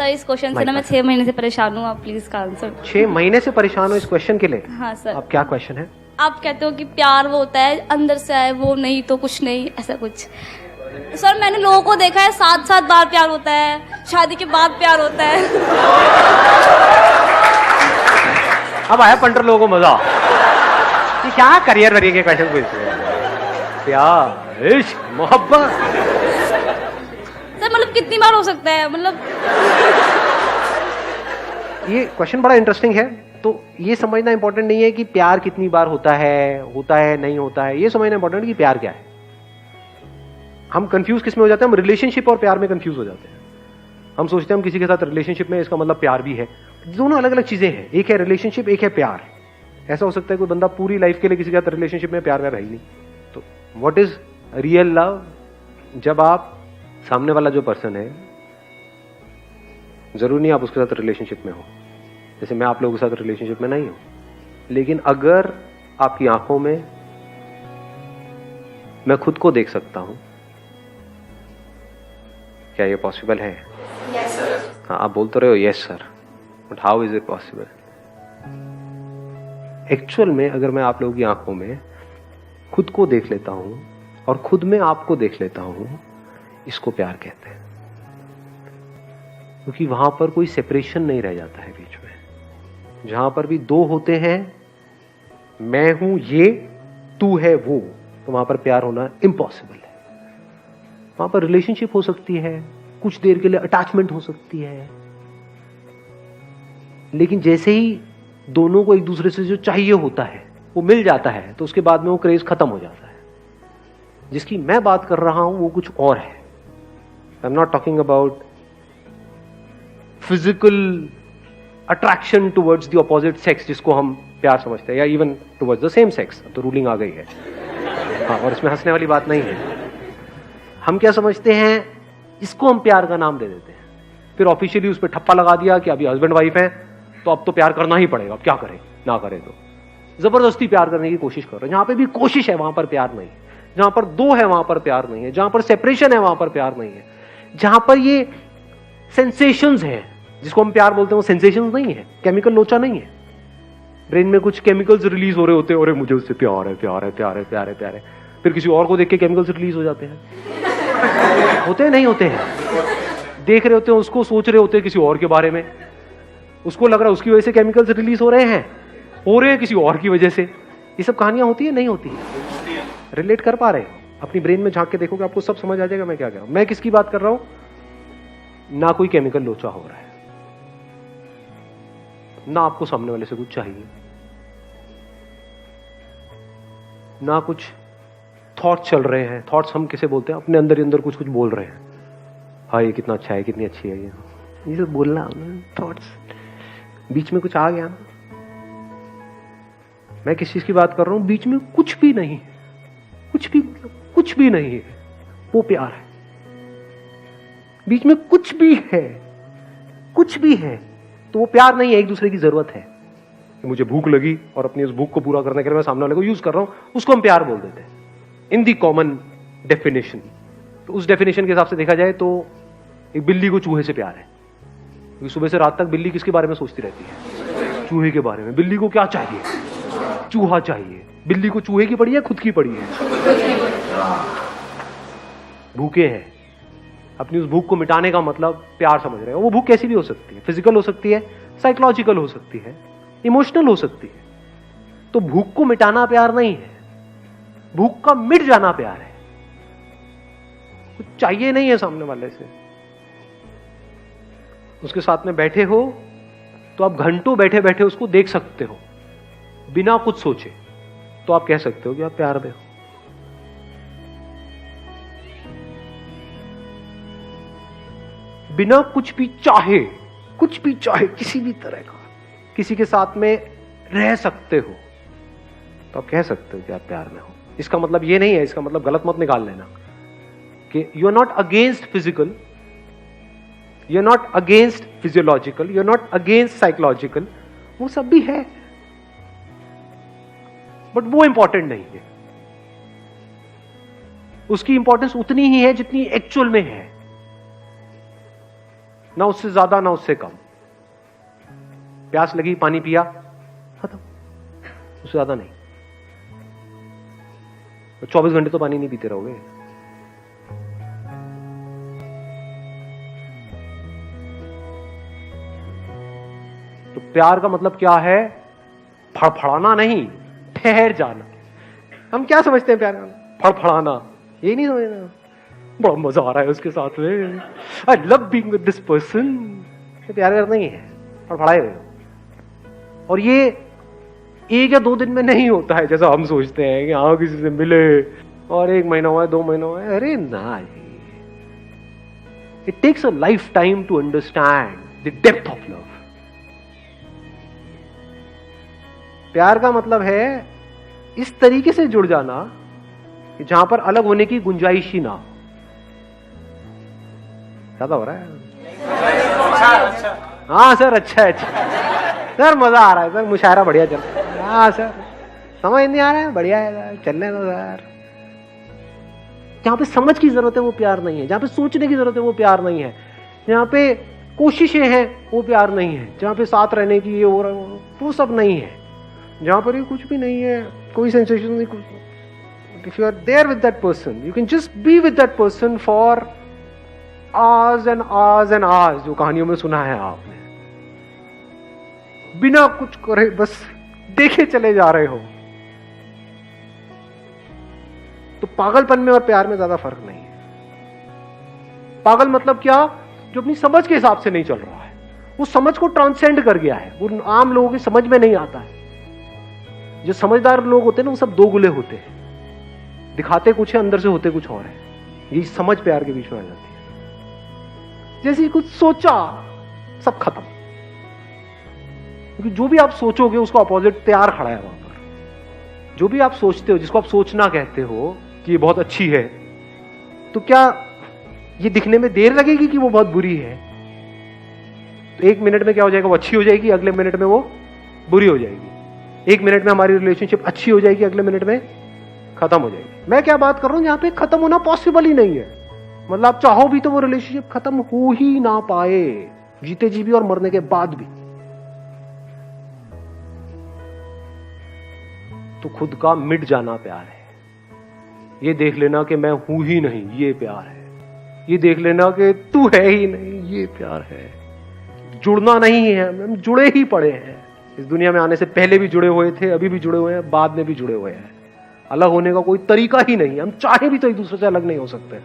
Sir इस question से ना मैं 6 महीने से परेशान हूँ, आप प्लीज का आंसर। 6 महीने से परेशान हो इस क्वेश्चन के लिए? हाँ सर। अब क्या क्वेश्चन है? आप कहते हो कि प्यार वो होता है अंदर से आए, वो नहीं तो कुछ नहीं, ऐसा कुछ। सर मैंने लोगों को देखा है 7-7 बार प्यार होता है, शादी के बाद प्यार होता है। अब आया पंटर लोगों को मजा। ये क्या करियर वरियर के क्वेश्चन पूछ रहे हैं? प्यार, इश्क, मोहब्बत। सर मतलब कितनी बार हो सकता है, मतलब ये क्वेश्चन बड़ा इंटरेस्टिंग है। तो ये समझना इंपॉर्टेंट नहीं है कि प्यार कितनी बार होता है नहीं होता है। ये समझना इंपॉर्टेंट है कि प्यार क्या है। हम कंफ्यूज किस में हो जाते हैं? हम रिलेशनशिप और प्यार में कंफ्यूज हो जाते हैं। हम सोचते हैं हम किसी के साथ रिलेशनशिप में, इसका मतलब प्यार भी है। दोनों अलग अलग चीजें हैं। एक है रिलेशनशिप, एक है प्यार। ऐसा हो सकता है कोई बंदा पूरी लाइफ के लिए किसी के साथ रिलेशनशिप में, प्यार है ही नहीं। तो व्हाट इज रियल लव? जब आप सामने वाला जो पर्सन है, जरूरी नहीं आप उसके साथ रिलेशनशिप में हो। जैसे मैं आप लोगों के साथ रिलेशनशिप में नहीं हूं, लेकिन अगर आपकी आंखों में मैं खुद को देख सकता हूं, क्या ये पॉसिबल है? Yes sir. हाँ, आप बोल तो रहे हो yes sir, but how is it possible? Actual में अगर मैं आप लोगों की आंखों में खुद को देख लेता हूं और खुद में आपको देख लेता हूं, इसको प्यार कहते हैं। क्योंकि वहां पर कोई सेपरेशन नहीं रह जाता है बीच में। जहां पर भी दो होते हैं, मैं हूं ये, तू है वो, तो वहां पर प्यार होना इम्पॉसिबल है। वहां पर रिलेशनशिप हो सकती है, कुछ देर के लिए अटैचमेंट हो सकती है, लेकिन जैसे ही दोनों को एक दूसरे से जो चाहिए होता है वो मिल जाता है, तो उसके बाद में वो क्रेज खत्म हो जाता है। जिसकी मैं बात कर रहा हूं वो कुछ और है। I am not talking about physical attraction towards the opposite sex, जिसको हम प्यार समझते हैं, या even towards the same sex. तो रूलिंग आ गई है। हाँ, और इसमें हंसने वाली बात नहीं है। हम क्या समझते हैं, इसको हम प्यार का नाम दे देते हैं, फिर ऑफिशियली उस पर ठप्पा लगा दिया कि अभी हस्बैंड वाइफ है तो अब तो प्यार करना ही पड़ेगा, अब क्या करें ना करें। तो जबरदस्ती प्यार करने की कोशिश कर रहे हैं। जहां पे भी कोशिश है वहां पर प्यार नहीं है। जहां पर दो है वहां पर प्यार नहीं है। जहां पर सेपरेशन है वहां पर प्यार नहीं है। जहां पर ये सेंसेशंस है, जिसको हम प्यार बोलते हैं, वो सेंसेशंस नहीं है, केमिकल लोचा नहीं है। ब्रेन में कुछ केमिकल्स रिलीज हो रहे होते हैं, और मुझे उससे प्यार है, प्यार है, प्यार है, प्यार है, प्यार है। फिर किसी और को देख के केमिकल्स रिलीज हो जाते हैं। होते हैं नहीं होते हैं? देख रहे होते हैं उसको, सोच रहे होते हैं किसी और के बारे में, उसको लग रहा है उसकी वजह से केमिकल्स रिलीज हो रहे हैं किसी और की वजह से। ये सब कहानियां होती है नहीं होती है? रिलेट कर पा रहे हैं? अपनी ब्रेन में झांक के देखोगे, आपको सब समझ आ जाएगा मैं क्या कह रहा हूं। मैं किसकी बात कर रहा हूं? ना कोई केमिकल लोचा हो रहा है, ना आपको सामने वाले से कुछ चाहिए, ना कुछ थॉट्स चल रहे हैं। थॉट्स हम किसे बोलते हैं? अपने अंदर ही अंदर कुछ कुछ बोल रहे हैं। हाँ, ये कितना अच्छा है, कितनी अच्छी है ये सब बोलना, थॉट्स बीच में कुछ आ गया ना। मैं किस चीज की बात कर रहा हूं? बीच में कुछ भी नहीं है, कुछ भी नहीं है, वो प्यार है। बीच में कुछ भी है तो वो प्यार नहीं है, एक दूसरे की जरूरत है। मुझे भूख लगी और अपनी उस भूख को पूरा करने के लिए मैं सामने वाले को यूज कर रहा हूं, उसको हम प्यार बोल देते हैं इन दी कॉमन डेफिनेशन। तो उस डेफिनेशन के हिसाब से देखा जाए तो एक बिल्ली को चूहे से प्यार है, क्योंकि सुबह से रात तक बिल्ली किसके बारे में सोचती रहती है? चूहे के बारे में। बिल्ली को क्या चाहिए? चूहा चाहिए। बिल्ली को चूहे की पड़ी है, खुद की पड़ी है? भूखे हैं, अपनी उस भूख को मिटाने का मतलब प्यार समझ रहे हैं। वो भूख कैसी भी हो सकती है, फिजिकल हो सकती है, साइकोलॉजिकल हो सकती है, इमोशनल हो सकती है। तो भूख को मिटाना प्यार नहीं है, भूख का मिट जाना प्यार है। कुछ चाहिए नहीं है सामने वाले से, उसके साथ में बैठे हो तो आप घंटों बैठे बैठे उसको देख सकते हो बिना कुछ सोचे, तो आप कह सकते हो कि आप प्यार में हो। बिना कुछ भी चाहे किसी भी तरह का किसी के साथ में रह सकते हो, तो आप कह सकते हो कि आप प्यार में हो। इसका मतलब ये नहीं है, इसका मतलब गलत मत निकाल लेना कि you are not against physical, you are not against physiological, you are not against psychological. वो सब भी है, बट वो इंपॉर्टेंट नहीं है। उसकी इंपॉर्टेंस उतनी ही है जितनी एक्चुअल में है। ना उससे ज्यादा ना उससे कम। प्यास लगी, पानी पिया, खत्म, उससे ज्यादा नहीं। 24 घंटे तो पानी नहीं पीते रहोगे। तो प्यार का मतलब क्या है? फड़फड़ाना नहीं, ठहर जाना। हम क्या समझते हैं प्यार का? फड़फड़ाना, ये नहीं समझना। बड़ा मजा आ रहा है उसके साथ में, I love being with this person. प्यार करना ही है, फड़फड़ाए रहे हो। और ये 1 या 2 दिन में नहीं होता है जैसा हम सोचते हैं कि हाँ किसी से मिले और 1 महीना हुआ है, 2 महीना हुआ है। अरे ना जी, it takes a lifetime to understand the depth of love. प्यार का मतलब है इस तरीके से जुड़ जाना कि जहां पर अलग होने की गुंजाइश ही ना हो। ज्यादा हो रहा है? हाँ सर, अच्छा है, अच्छा सर, मजा आ रहा है सर, मुशायरा बढ़िया चल रहा है। हाँ सर, समझ नहीं आ रहा है, बढ़िया है सर, चलने दो सर। जहां पे समझ की जरूरत है वो प्यार नहीं है, जहां पे सोचने की जरूरत है वो प्यार नहीं है, जहां पे कोशिशें हैं वो प्यार नहीं है, जहां पे साथ रहने की ये हो रहा है वो सब नहीं है, जहां पर ये कुछ भी नहीं है, कोई सेंसेशन नहीं, कुछ। If you are there with that person, you can just be with that person for hours and hours and hours, जो कहानियों में सुना है आपने, बिना कुछ करे बस देखे चले जा रहे हो। तो पागलपन में और प्यार में ज्यादा फर्क नहीं है। पागल मतलब क्या? जो अपनी समझ के हिसाब से नहीं चल रहा है, वो समझ को ट्रांसेंड कर गया है, वो आम लोगों की समझ में नहीं आता है। जो समझदार लोग होते हैं ना, वो सब 2 गुले होते हैं, दिखाते कुछ है, अंदर से होते कुछ और है। ये समझ प्यार के बीच में आ जाती है। जैसे कुछ सोचा, सब खत्म, क्योंकि जो भी आप सोचोगे उसका अपोजिट प्यार खड़ा है वहां पर। जो भी आप सोचते हो, जिसको आप सोचना कहते हो कि ये बहुत अच्छी है, तो क्या ये दिखने में देर लगेगी कि वो बहुत बुरी है? तो 1 मिनट में क्या हो जाएगा, वो अच्छी हो जाएगी, अगले मिनट में वो बुरी हो जाएगी। 1 मिनट में हमारी रिलेशनशिप अच्छी हो जाएगी, अगले मिनट में खत्म हो जाएगी। मैं क्या बात कर रहा हूं, जहां पे खत्म होना पॉसिबल ही नहीं है। मतलब आप चाहो भी तो वो रिलेशनशिप खत्म हो ही ना पाए, जीते जी भी और मरने के बाद भी। तो खुद का मिट जाना प्यार है। ये देख लेना कि मैं हूं ही नहीं, ये प्यार है। ये देख लेना कि तू है ही नहीं, ये प्यार है। जुड़ना नहीं है, हम जुड़े ही पड़े हैं। इस दुनिया में आने से पहले भी जुड़े हुए थे, अभी भी जुड़े हुए हैं, बाद में भी जुड़े हुए हैं। अलग होने का कोई तरीका ही नहीं है। हम चाहे भी तो एक दूसरे से अलग नहीं हो सकते।